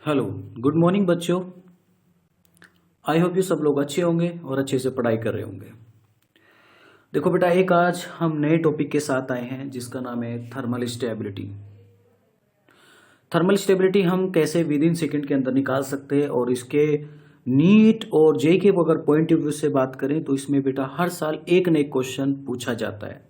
Hello, good morning बच्चों। I hope you सब लोग अच्छे होंगे और अच्छे से पढ़ाई कर रहे होंगे। देखो बेटा, एक आज हम नए टॉपिक के साथ आए हैं जिसका नाम है थर्मल स्टेबिलिटी। थर्मल स्टेबिलिटी हम कैसे विद इन सेकेंड के अंदर निकाल सकते हैं, और इसके नीट और जे के अगर पॉइंट ऑफ व्यू से बात करें तो इसमें बेटा हर साल एक न एक क्वेश्चन पूछा जाता है।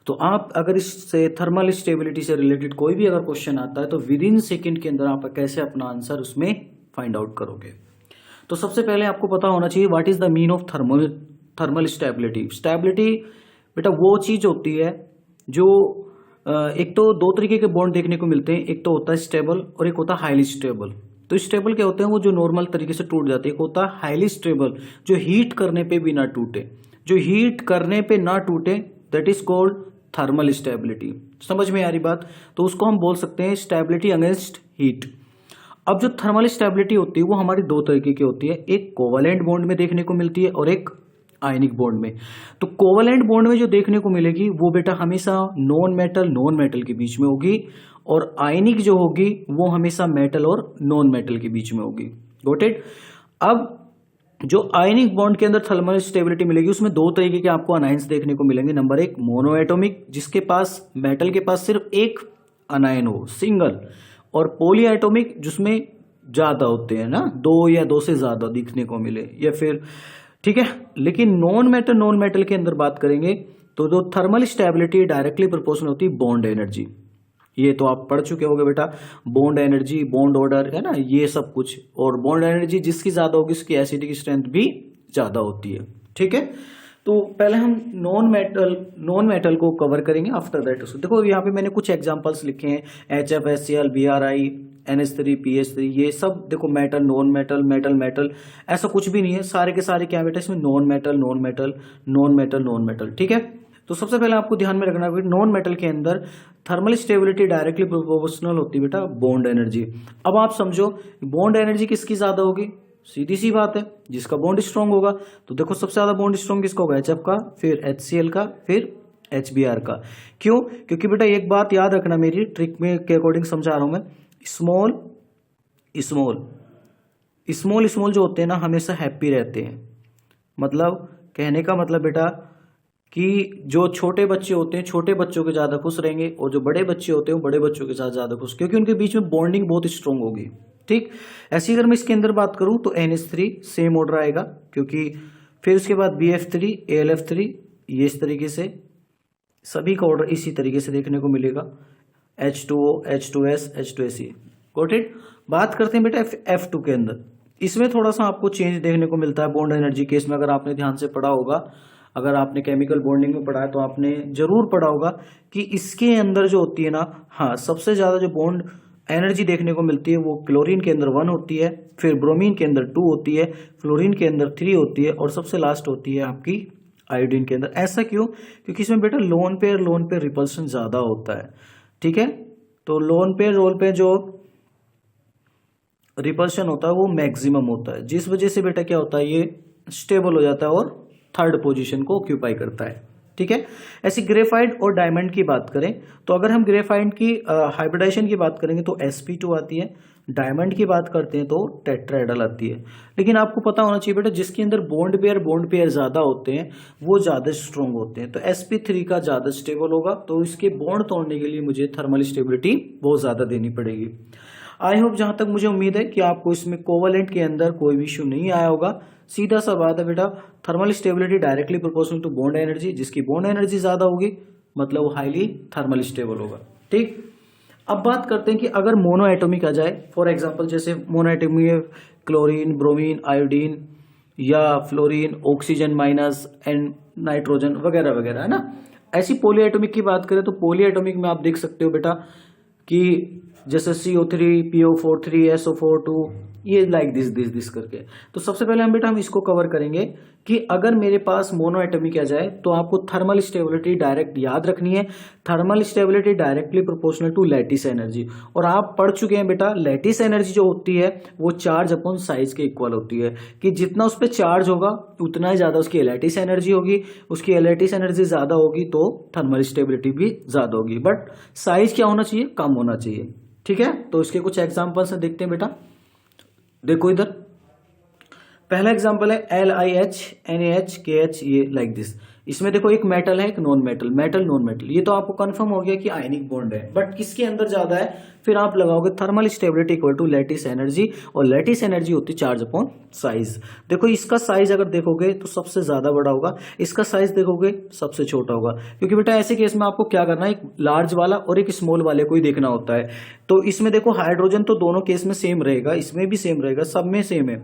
तो आप अगर इससे थर्मल स्टेबिलिटी से रिलेटेड कोई भी अगर क्वेश्चन आता है तो विद इन सेकेंड के अंदर आप कैसे अपना आंसर उसमें फाइंड आउट करोगे। तो सबसे पहले आपको पता होना चाहिए what is the mean of thermal stability. Stability बेटा वो चीज होती है जो एक तो दो तरीके के बॉन्ड देखने को मिलते हैं, एक तो होता है स्टेबल और एक होता है हाईली स्टेबल। तो स्टेबल क्या होते हैं, वो जो नॉर्मल तरीके से टूट जाते हैं। एक होता है हाईली स्टेबल जो हीट करने पे भी ना टूटे, जो हीट करने पे ना टूटे, that is called thermal stability. समझ में आ रही बात? तो उसको हम बोल सकते हैं स्टेबिलिटी अगेंस्ट हीट। अब जो थर्मल स्टेबिलिटी होती है वो हमारी दो तरीके की होती है, एक कोवैलेंट बॉन्ड में देखने को मिलती है और एक आयनिक बॉन्ड में। तो कोवैलेंट बॉन्ड में जो देखने को मिलेगी वो बेटा हमेशा नॉन मेटल के बीच में होगी, और आयनिक जो होगी वो हमेशा मेटल और नॉन मेटल के बीच में होगी। Got it? अब जो आयनिक बॉन्ड के अंदर थर्मल स्टेबिलिटी मिलेगी उसमें दो तरीके के आपको अनायंस देखने को मिलेंगे। नंबर एक मोनो एटॉमिक, जिसके पास मेटल के पास सिर्फ एक अनायन हो, सिंगल, और पॉली एटॉमिक जिसमें ज्यादा होते हैं ना, दो या दो से ज्यादा दिखने को मिले, या फिर ठीक है। लेकिन नॉन मेटल के अंदर बात करेंगे तो जो थर्मल स्टेबिलिटी डायरेक्टली प्रोपोर्शनल होती है बॉन्ड एनर्जी। ये तो आप पढ़ चुके होंगे बेटा, बॉन्ड एनर्जी, बॉन्ड ऑर्डर है ना, ये सब कुछ। और बॉन्ड एनर्जी जिसकी ज्यादा होगी उसकी एसिडिक स्ट्रेंथ भी ज्यादा होती है। ठीक है, तो पहले हम नॉन मेटल को कवर करेंगे, आफ्टर दैट देखो यहाँ पे मैंने कुछ एग्जांपल्स लिखे हैं, HF, HCl, BRI, NH3, PH3, ये सब देखो metal, non metal, metal metal, ऐसा कुछ भी नहीं है। सारे के सारे क्या बेटा इसमें non metal non metal non metal non metal. ठीक है, तो सबसे पहले आपको ध्यान में रखना है नॉन मेटल के अंदर थर्मल स्टेबिलिटी डायरेक्टली प्रोपोर्शनल होती है बेटा बॉन्ड एनर्जी। अब आप समझो बॉन्ड एनर्जी किसकी ज्यादा होगी, सीधी सी बात है, जिसका बॉन्ड स्ट्रॉन्ग होगा। तो देखो सबसे ज्यादा बॉन्ड स्ट्रॉन्ग किसका होगा, HF का, फिर HCl का, फिर HBr का। क्यों? क्योंकि बेटा एक बात याद रखना, मेरी ट्रिक में के अकॉर्डिंग समझा रहा हूं मैं। स्मॉल स्मॉल स्मॉल स्मॉल जो होते हैं ना हमेशा हैप्पी रहते हैं। मतलब कहने का मतलब बेटा कि जो छोटे बच्चे होते हैं छोटे बच्चों के ज्यादा खुश रहेंगे, और जो बड़े बच्चे होते हैं वो बड़े बच्चों के साथ ज्यादा खुश, क्योंकि उनके बीच में बॉन्डिंग बहुत स्ट्रांग होगी। ठीक, ऐसी अगर मैं इसके अंदर बात करूं तो NH3 सेम ऑर्डर आएगा, क्योंकि फिर उसके बाद BF3, AlF3, ये इस तरीके से सभी का ऑर्डर इसी तरीके से देखने को मिलेगा, H2O, H2S, H2Se। Got it? बात करते हैं बेटा F2 के अंदर। इसमें थोड़ा सा आपको चेंज देखने को मिलता है बॉन्ड एनर्जी केस में। अगर आपने ध्यान से पढ़ा होगा, अगर आपने केमिकल बॉन्डिंग में पढ़ा है तो आपने जरूर पढ़ा होगा कि इसके अंदर जो होती है ना, हाँ, सबसे ज्यादा जो बॉन्ड एनर्जी देखने को मिलती है वो क्लोरीन के अंदर 1 होती है, फिर ब्रोमीन के अंदर 2 होती है, फ्लोरीन के अंदर 3 होती है, और सबसे लास्ट होती है आपकी आयोडीन के अंदर। ऐसा क्यों? क्योंकि इसमें बेटा लोन पेयर रिपल्शन ज्यादा होता है। ठीक है, तो लोन पेयर जो रिपल्शन होता है वो मैक्सिमम होता है, जिस वजह से बेटा क्या होता है, ये स्टेबल हो जाता है और थर्ड पोजीशन को ऑक्यूपाई करता है। ठीक है, ऐसी ग्रेफाइट और डायमंड की बात करें तो अगर हम ग्रेफाइट की हाइब्रिडाइजेशन की बात करेंगे तो sp2 आती है, डायमंड की बात करते हैं तो टेट्राहेड्रल आती है। लेकिन आपको पता होना चाहिए बेटा जिसके अंदर बॉन्ड पेयर ज्यादा होते हैं वो ज्यादा स्ट्रॉन्ग होते हैं। तो sp3 का ज्यादा स्टेबल होगा, तो इसके बॉन्ड तोड़ने के लिए मुझे थर्मल स्टेबिलिटी बहुत ज्यादा देनी पड़ेगी। आई होप, जहां तक मुझे उम्मीद है कि आपको इसमें कोवैलेंट के अंदर कोई भी इश्यू नहीं आया होगा। सीधा सा बात है बेटा, thermal stability directly proportional to bond energy, जिसकी बॉन्ड एनर्जी ज्यादा होगी मतलब वो हाईली थर्मल स्टेबल होगा। ठीक, अब बात करते हैं कि अगर मोनो एटॉमिक आ जाए, फॉर एग्जांपल जैसे मोनो एटॉमिक है क्लोरीन, ब्रोमीन, आयोडीन, या fluorine, oxygen minus and nitrogen वगैरह वगैरह, है ना। ऐसी पॉली एटॉमिक की बात करें तो पॉली एटॉमिक में आप देख सकते हो बेटा कि जैसे CO3, PO43, SO42, ये लाइक दिस करके। तो सबसे पहले हम इसको कवर करेंगे कि अगर मेरे पास मोनो एटॉमिक आ जाए तो आपको थर्मल स्टेबिलिटी डायरेक्ट याद रखनी है। Thermal stability directly proportional to lattice energy, और आप पढ़ चुके हैं बेटा लैटिस एनर्जी जो होती है वो चार्ज अपॉन साइज के इक्वल होती है, कि जितना उस पर चार्ज होगा उतना ही ज्यादा उसकी लैटिस एनर्जी होगी। उसकी लैटिस एनर्जी ज्यादा होगी तो थर्मल स्टेबिलिटी भी ज्यादा होगी, बट साइज क्या होना चाहिए, कम होना चाहिए। ठीक है, तो इसके कुछ एग्जाम्पल्स हैं, देखते हैं बेटा। देखो इधर पहला एग्जाम्पल है LiH NaH KH, ये लाइक दिस। इसमें देखो एक मेटल है, एक non metal, metal non metal, ये तो आपको कंफर्म हो गया कि आयनिक बॉन्ड है। बट किसके अंदर ज्यादा है, फिर आप लगाओगे thermal stability equal to lattice energy, और लैटिस एनर्जी होती है चार्ज अपॉन साइज। देखो इसका साइज अगर देखोगे तो सबसे ज्यादा बड़ा होगा, इसका साइज देखोगे सबसे छोटा होगा, क्योंकि बेटा ऐसे केस में आपको क्या करना है, एक लार्ज वाला और एक स्मॉल वाले को ही देखना होता है। तो इसमें देखो हाइड्रोजन तो दोनों केस में सेम रहेगा, इसमें भी सेम रहेगा, सब में सेम है,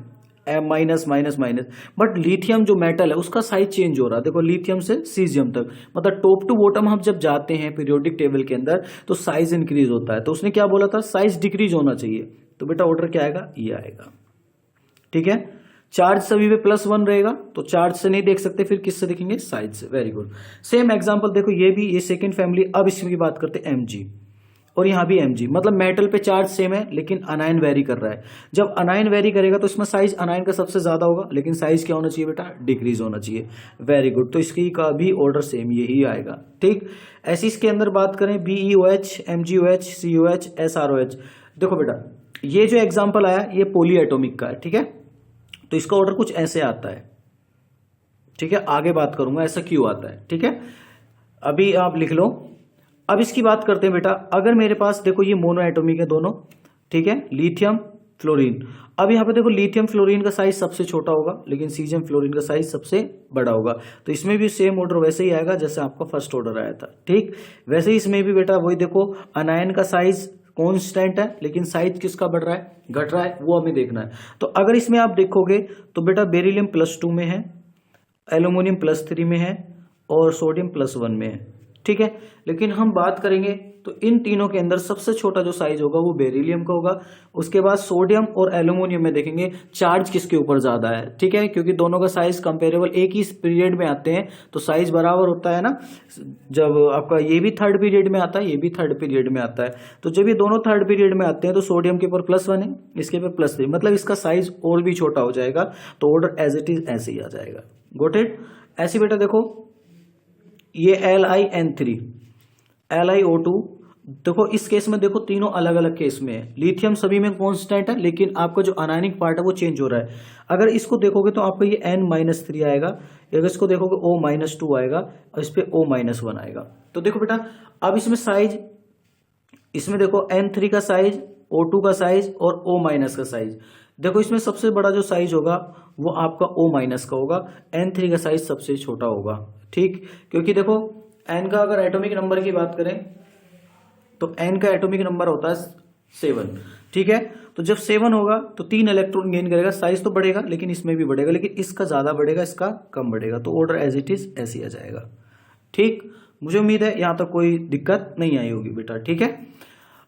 minus minus minus. But lithium जो मेटल है उसका साइज चेंज हो रहा है, देखो लिथियम से सीजियम तक, मतलब टॉप टू बॉटम हम जब जाते हैं पीरियोडिक टेबल के अंदर तो साइज इंक्रीज होता है। तो उसने क्या बोला था, साइज डिक्रीज होना चाहिए, तो बेटा ऑर्डर क्या आएगा, ये आएगा। ठीक है, चार्ज सभी पे +1 रहेगा, तो चार्ज से नहीं देख सकते, फिर किससे देखेंगे, साइज से। Very good. सेम एग्जांपल देखो, ये भी, ये सेकंड फैमिली। अब इसमें की बात करते हैं Mg, और यहां भी Mg, मतलब मेटल पे चार्ज सेम है लेकिन अनायन वेरी कर रहा है। जब अनायन वेरी करेगा तो इसमें साइज अनायन का सबसे ज्यादा होगा, लेकिन साइज क्या होना चाहिए बेटा, डिक्रीज होना चाहिए। वेरी गुड, तो इसकी का भी ऑर्डर सेम यही आएगा। ठीक, ऐसी इसके अंदर बात करें BeOH MgOH COH SrOH। देखो बेटा ये जो एग्जाम्पल आया ये पोली एटोमिक का है, ठीक है, तो इसका ऑर्डर कुछ ऐसे आता है। ठीक है, आगे बात करूंगा ऐसा क्यों आता है। ठीक है, अभी आप लिख लो। अब इसकी बात करते हैं बेटा, अगर मेरे पास देखो ये मोनो एटॉमिक है दोनों, ठीक है, लिथियम फ्लोरीन। अब यहाँ पे देखो लिथियम फ्लोरीन का साइज सबसे छोटा होगा, लेकिन सीजियम फ्लोरीन का साइज सबसे बड़ा होगा। तो इसमें भी सेम ऑर्डर वैसे ही आएगा जैसे आपका फर्स्ट ऑर्डर आया था। ठीक, वैसे ही इसमें भी बेटा वही देखो, अनायन का साइज कॉन्स्टेंट है लेकिन साइज किसका बढ़ रहा है, घट रहा है, वो हमें देखना है। तो अगर इसमें आप देखोगे तो बेटा बेरिलियम +2 में है, एल्यूमिनियम +3 में है, और सोडियम +1 में है। ठीक है, लेकिन हम बात करेंगे तो इन तीनों के अंदर सबसे छोटा जो साइज होगा वो बेरिलियम का होगा। उसके बाद सोडियम और एल्यूमिनियम में देखेंगे चार्ज किसके ऊपर ज्यादा है। ठीक है, क्योंकि दोनों का साइज कंपेरेबल, एक ही पीरियड में आते हैं तो साइज बराबर होता है ना। जब आपका ये भी थर्ड पीरियड में आता है, ये भी थर्ड पीरियड में आता है, तो जब ये दोनों थर्ड पीरियड में आते हैं तो सोडियम के ऊपर +1 है, इसके ऊपर +3, मतलब इसका साइज और भी छोटा हो जाएगा। तो ऑर्डर एज इट इज ऐसे ही आ जाएगा। Got it. ऐसे बेटा देखो ये LiN3 LiO2, देखो इस केस में देखो तीनों अलग अलग केस में है। लिथियम सभी में कांस्टेंट है, लेकिन आपका जो अनायनिक पार्ट है वो चेंज हो रहा है। अगर इसको देखोगे तो आपका ये N-3 आएगा, अगर इसको देखोगे O-2 आएगा, और इस पे O-1 आएगा। तो देखो बेटा अब इसमें साइज, इसमें देखो N3 का साइज, O2 का साइज और O- का साइज। देखो इसमें सबसे बड़ा जो साइज होगा वो आपका O- का होगा, N3 का साइज सबसे छोटा होगा। ठीक, क्योंकि देखो N का अगर एटॉमिक नंबर की बात करें तो N का एटॉमिक नंबर होता है 7। ठीक है, तो जब 7 होगा तो 3 इलेक्ट्रॉन गेन करेगा, साइज तो बढ़ेगा लेकिन इसमें भी बढ़ेगा, लेकिन इसका ज्यादा बढ़ेगा, इसका कम बढ़ेगा। तो ऑर्डर एज इट इज ऐसे ही आ जाएगा। ठीक, मुझे उम्मीद है यहां तक कोई दिक्कत नहीं आई होगी बेटा। ठीक है,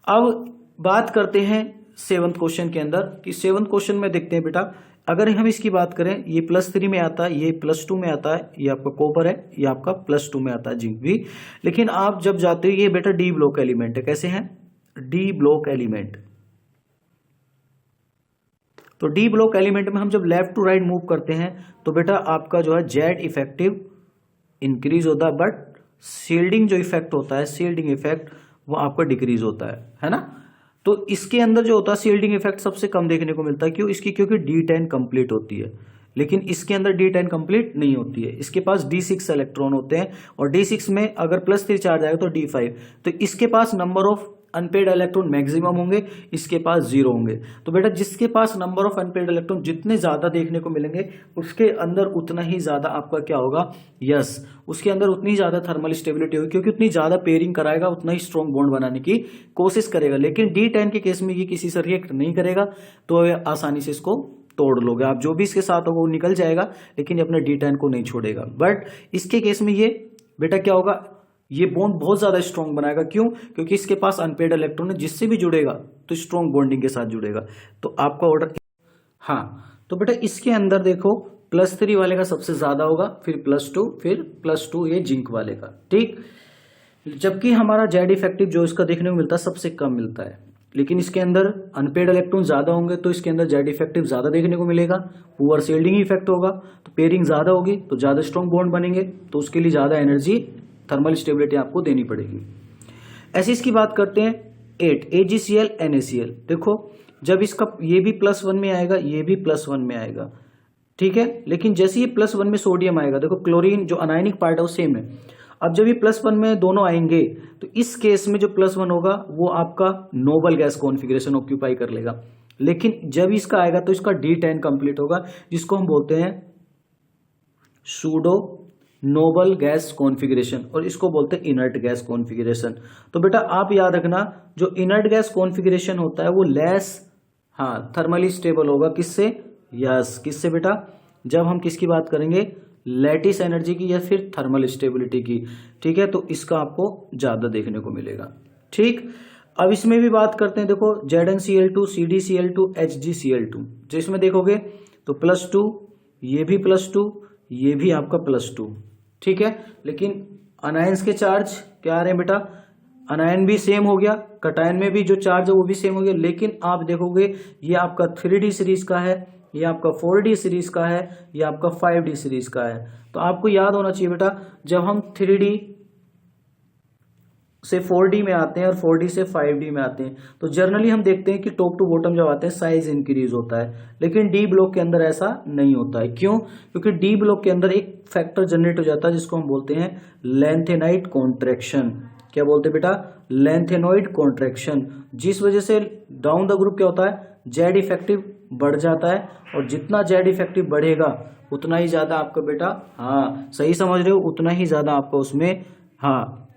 अब बात करते हैं 7th क्वेश्चन के अंदर, कि 7th क्वेश्चन में देखते हैं बेटा, अगर हम इसकी बात करें ये +3 में आता है, ये +2 में आता है, ये आपका कॉपर है, ये आपका +2 में आता है जिंक भी। लेकिन आप जब जाते हो ये बेटा डी ब्लॉक एलिमेंट है। कैसे हैं, डी ब्लॉक एलिमेंट। तो डी ब्लॉक एलिमेंट में हम जब लेफ्ट टू राइट मूव करते हैं तो बेटा आपका जो है जेड इफेक्टिव इंक्रीज होता है, बट शील्डिंग जो इफेक्ट होता है, शील्डिंग इफेक्ट, वो आपका डिक्रीज होता है ना। तो इसके अंदर जो होता है शील्डिंग इफेक्ट सबसे कम देखने को मिलता है। क्यों, इसकी क्योंकि D10 कंप्लीट होती है, लेकिन इसके अंदर D10 कंप्लीट नहीं होती है। इसके पास D6 इलेक्ट्रॉन होते हैं, और D6 में अगर +3 चार्ज आएगा तो D5। तो इसके पास number of unpaired electron maximum होंगे, इसके पास 0 होंगे। तो बेटा जिसके पास नंबर ऑफ अनपेड इलेक्ट्रॉन जितने ज्यादा देखने को मिलेंगे उसके अंदर उतना ही ज्यादा आपका क्या होगा, यस, उसके अंदर उतनी ज्यादा थर्मल स्टेबिलिटी होगी, क्योंकि उतनी ज्यादा पेयरिंग कराएगा उतना ही स्ट्रॉन्ग बॉन्ड बनाने की कोशिश करेगा। लेकिन D10 के केस में ये किसी से रिएक्ट नहीं करेगा, तो आसानी से इसको तोड़ लोगे आप, जो भी इसके साथ होगा वो निकल जाएगा, लेकिन ये अपने D10 को नहीं छोड़ेगा। बट इसके केस में ये बेटा क्या होगा, ये बॉन्ड बहुत ज्यादा स्ट्रॉन्ग बनाएगा। क्यों, क्योंकि इसके पास अनपेड इलेक्ट्रॉन है, जिससे भी जुड़ेगा तो स्ट्रॉन्ग बॉन्डिंग के साथ जुड़ेगा। तो आपका ऑर्डर, हाँ, तो बेटा इसके अंदर देखो +3 वाले का सबसे ज्यादा होगा, फिर +2, फिर +2 ये जिंक वाले का। ठीक, जबकि हमारा जेड इफेक्टिव जो इसका देखने को मिलता है सबसे कम मिलता है, लेकिन इसके अंदर अनपेड इलेक्ट्रॉन ज्यादा होंगे तो इसके अंदर जेड इफेक्टिव ज्यादा देखने को मिलेगा। पुअर शील्डिंग इफेक्ट होगा, तो पेयरिंग ज्यादा होगी तो ज्यादा स्ट्रॉन्ग बॉन्ड बनेंगे, तो उसके लिए ज्यादा एनर्जी, थर्मल स्टेबिलिटी आपको देनी पड़ेगी। ऐसे इसकी बात करते हैं 8 AgCl NaCl। देखो जब इसका ये भी +1 में आएगा, ये भी +1 में आएगा, ठीक है। लेकिन जैसे ये +1 में सोडियम आएगा, देखो क्लोरीन जो अनायनिक पार्ट है वो सेम है। अब जब ये +1 में दोनों आएंगे तो इस केस में जो +1 होगा वो आपका नोबल गैस कॉन्फ़िगरेशन ऑक्यूपाई कर लेगा। लेकिन जब इसका आएगा तो इसका D10 कंप्लीट होगा, जिसको हम बोलते हैं सूडो नोबल गैस कॉन्फ़िगरेशन, और इसको बोलते हैं इनर्ट गैस कॉन्फ़िगरेशन। तो बेटा आप याद रखना, जो इनर्ट गैस कॉन्फ़िगरेशन होता है वो लेस थर्मली स्टेबल होगा। किससे? किससे बेटा? जब हम किसकी बात करेंगे, लैटिस एनर्जी की या फिर थर्मल स्टेबिलिटी की, ठीक है। तो इसका आपको ज्यादा देखने को मिलेगा, ठीक। अब इसमें भी बात करते हैं, देखो ZnCl2 CdCl2 HgCl2, जो इसमें देखोगे तो +2, ये भी +2, ये भी आपका +2, ठीक है। लेकिन अनायंस के चार्ज क्या आ रहे हैं बेटा? अनायन भी सेम हो गया, कटायन में भी जो चार्ज है वो भी सेम हो गया। लेकिन आप देखोगे ये आपका 3D सीरीज का है, ये आपका 4D सीरीज का है, ये आपका 5D सीरीज का है। तो आपको याद होना चाहिए बेटा, जब हम 3D से 4D में आते हैं और 4D से 5D में आते हैं तो जनरली हम देखते हैं कि टॉप टू बॉटम जब आते हैं साइज इंक्रीज होता है। लेकिन डी ब्लॉक के अंदर ऐसा नहीं होता है। क्यों? क्योंकि डी ब्लॉक के अंदर एक फैक्टर जनरेट हो जाता है जिसको हम बोलते हैं लेंथेनाइड कॉन्ट्रैक्शन। क्या बोलते हैं बेटा? लेंथेनॉइड कॉन्ट्रैक्शन, जिस वजह से डाउन द ग्रुप क्या होता है, जेड इफेक्टिव बढ़ जाता है, और जितना जेड इफेक्टिव बढ़ेगा उतना ही ज्यादा आपका बेटा, सही समझ रहे हो, उतना ही ज्यादा आपका उसमें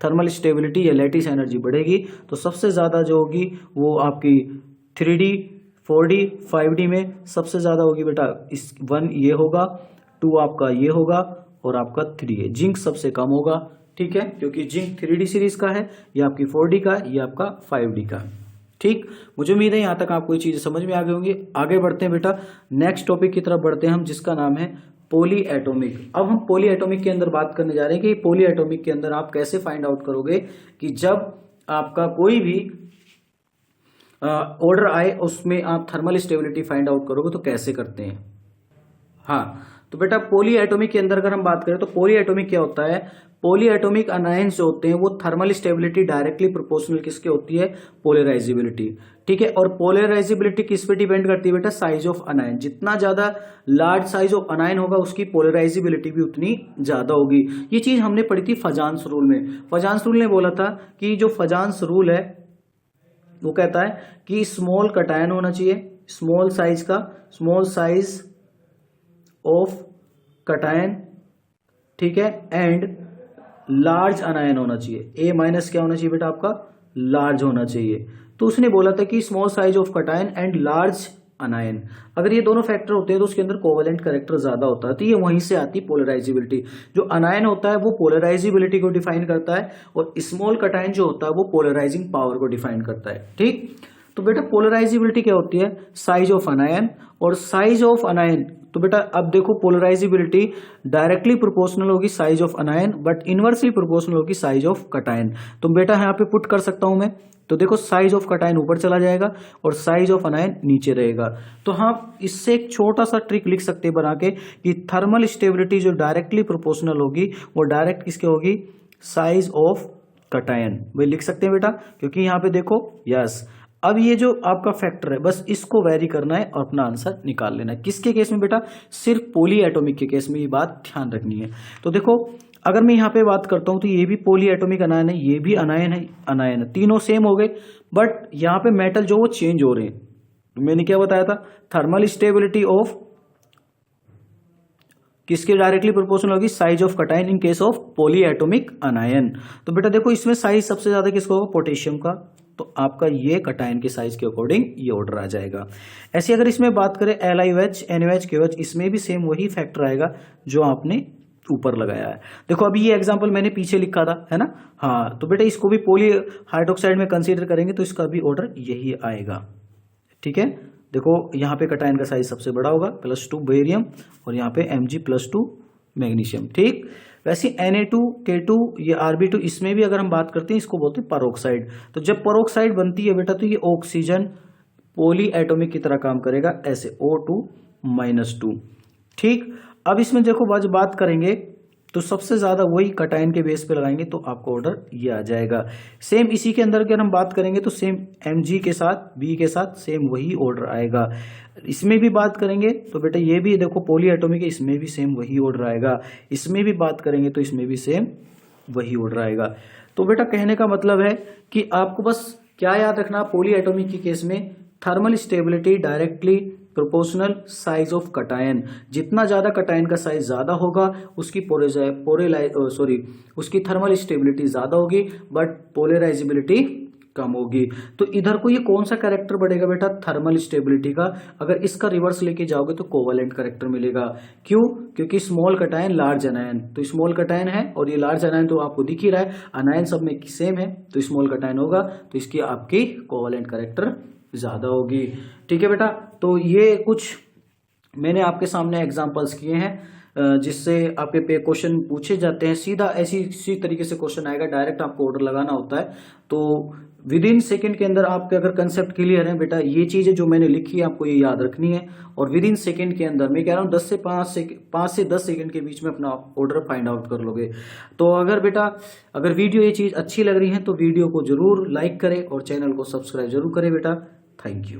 थर्मल स्टेबिलिटी या लैटिस एनर्जी बढ़ेगी। तो सबसे ज्यादा जो होगी वो आपकी 3D 4D 5D में सबसे ज्यादा होगी बेटा, इस 1 ये होगा, 2 आपका ये होगा, और आपका 3 है। जिंक सबसे कम होगा, ठीक है, क्योंकि जिंक 3D सीरीज का है, ये आपकी 4D का, ये आपका 5D का, ठीक। मुझे उम्मीद है यहाँ तक आपको ये चीजें समझ में आ गई होंगी। आगे बढ़ते हैं बेटा, नेक्स्ट टॉपिक की तरफ बढ़ते हैं हम, जिसका नाम है पॉली एटॉमिक। अब हम पॉली एटॉमिक के अंदर बात करने जा रहे हैं कि पॉली एटॉमिक के अंदर आप कैसे फाइंड आउट करोगे कि जब आपका कोई भी ऑर्डर आए उसमें आप थर्मल स्टेबिलिटी फाइंड आउट करोगे तो कैसे करते हैं। तो बेटा पॉली एटॉमिक के अंदर अगर हम बात करें तो पॉली एटॉमिक क्या होता है? पॉली एटॉमिक अनायंस जो होते हैं वो थर्मल स्टेबिलिटी डायरेक्टली प्रोपोर्शनल किसके होती है? पोलराइजेबिलिटी, ठीक है। और पोलराइजेबिलिटी किस पे डिपेंड करती है बेटा? Size of अनायन। जितना ज्यादा लार्ज साइज ऑफ अनायन होगा उसकी पोलराइजेबिलिटी भी उतनी ज्यादा होगी। ये चीज हमने पढ़ी थी फजांस रूल में। फजांस रूल ने बोला था कि जो फजांस रूल है वो कहता है कि स्मॉल कटायन होना चाहिए, स्मॉल साइज ऑफ कटायन, ठीक है, एंड लार्ज अनायन होना चाहिए। A- क्या होना चाहिए बेटा? आपका लार्ज होना चाहिए। तो उसने बोला था कि small size of cation and large अनायन, अगर ये दोनों फैक्टर होते हैं तो उसके अंदर कोवेलेंट कैरेक्टर ज्यादा होता है। तो ये वहीं से आती पोलराइजेबिलिटी। जो अनायन होता है वो पोलराइजेबिलिटी को डिफाइन करता है, और स्मॉल कटायन जो होता है वो पोलराइजिंग पावर को डिफाइन करता है, ठीक। तो बेटा पोलराइजेबिलिटी क्या होती है? साइज ऑफ अनायन, और साइज ऑफ अनायन, तो बेटा अब देखो पोलराइजेबिलिटी डायरेक्टली प्रोपोर्शनल होगी size of अनायन, but inversely proportional होगी साइज ऑफ कटायन। तो बेटा यहाँ पे पुट कर सकता हूं मैं, तो देखो साइज ऑफ कटायन ऊपर चला जाएगा और साइज ऑफ अनायन नीचे रहेगा। तो हाँ, इससे एक छोटा सा ट्रिक लिख सकते हैं बना के कि थर्मल स्टेबिलिटी जो डायरेक्टली प्रोपोर्शनल होगी वो डायरेक्ट किसके होगी? Size of cation. वही लिख सकते हैं बेटा, क्योंकि यहाँ पे देखो अब ये जो आपका फैक्टर है बस इसको वेरी करना है और अपना आंसर निकाल लेना है। किसके केस में बेटा? सिर्फ पॉली एटॉमिक के केस में ये बात ध्यान रखनी है। तो देखो अगर मैं यहाँ पे बात करता हूं तो ये भी पॉली एटॉमिक अनायन है, ये भी अनायन है, तीनों सेम हो गए, बट यहाँ पे मेटल जो वो चेंज हो रहे हैं। मैंने क्या बताया था? थर्मल स्टेबिलिटी ऑफ किसके डायरेक्टली प्रोपोर्शनल होगी? Size of cation in case of poly atomic अनायन। तो बेटा देखो इसमें साइज सबसे ज्यादा किसका होगा? पोटेशियम का। तो आपका ये कटायन के साइज के अकॉर्डिंग ये ऑर्डर आ जाएगा। ऐसे अगर इसमें बात करें LiOH, NaOH, KOH, इसमें भी सेम वही फैक्टर आएगा जो आपने ऊपर लगाया है। देखो अभी ये एग्जांपल मैंने पीछे लिखा था, है ना। तो बेटा इसको भी पॉली हाइड्रोक्साइड में कंसीडर करेंगे तो इसका भी ऑर्डर यही आएगा, ठीक है। देखो यहाँ पे कटायन का साइज सबसे बड़ा होगा, +2 बेरियम, और यहाँ पे Mg+2 मैग्नीशियम, ठीक। वैसे Na2, K2, ये Rb2, इसमें भी अगर हम बात करते हैं इसको बोलते हैं परोक्साइड। तो जब परोक्साइड बनती है बेटा तो ये ऑक्सीजन पॉली एटॉमिक की तरह काम करेगा, ऐसे O2-2, ठीक। अब इसमें देखो बात करेंगे तो सबसे ज़्यादा वही कटायन के बेस पे लगाएंगे तो आपका ऑर्डर ये आ जाएगा। सेम इसी के अंदर अगर हम बात करेंगे तो सेम Mg के साथ बी के साथ सेम वही ऑर्डर आएगा। इसमें भी बात करेंगे तो बेटा ये भी देखो पॉली एटॉमिक है, इसमें भी सेम वही ऑर्डर आएगा। इसमें भी बात करेंगे तो इसमें भी सेम वही ऑर्डर आएगा। तो बेटा कहने का मतलब है कि आपको बस क्या याद रखना, पॉली एटॉमिक के केस में thermal stability directly proportional size of cation. जितना ज्यादा कटायन का साइज ज्यादा होगा उसकी उसकी थर्मल स्टेबिलिटी ज्यादा होगी बट पोलराइजेबिलिटी कम होगी। तो इधर को ये कौन सा कैरेक्टर बढ़ेगा बेटा, थर्मल स्टेबिलिटी का। अगर इसका रिवर्स लेके जाओगे तो कोवलेंट कैरेक्टर मिलेगा। क्यों? क्योंकि स्मॉल कटायन लार्ज अनायन, तो स्मॉल कटायन है और ये लार्ज अनायन तो आपको दिख ही रहा है, अनायन सब में सेम है तो स्मॉल कटायन होगा तो इसकी आपकी कोवलेंट कैरेक्टर ज्यादा होगी। ठीक है बेटा, तो ये कुछ मैंने आपके सामने एग्जांपल्स किए हैं जिससे आपके पे क्वेश्चन पूछे जाते हैं। सीधा इसी तरीके से क्वेश्चन आएगा, डायरेक्ट आपको ऑर्डर लगाना होता है। तो विद इन सेकेंड के अंदर आपके अगर कंसेप्ट क्लियर है बेटा, ये चीजें जो मैंने लिखी है आपको ये याद रखनी है और विद इन सेकेंड के अंदर मैं कह रहा हूँ 5 से 10 सेकेंड के बीच में अपना ऑर्डर फाइंड आउट कर लोगे। तो अगर वीडियो ये चीज अच्छी लग रही है तो वीडियो को जरूर लाइक करें और चैनल को सब्सक्राइब जरूर करें बेटा। Thank you.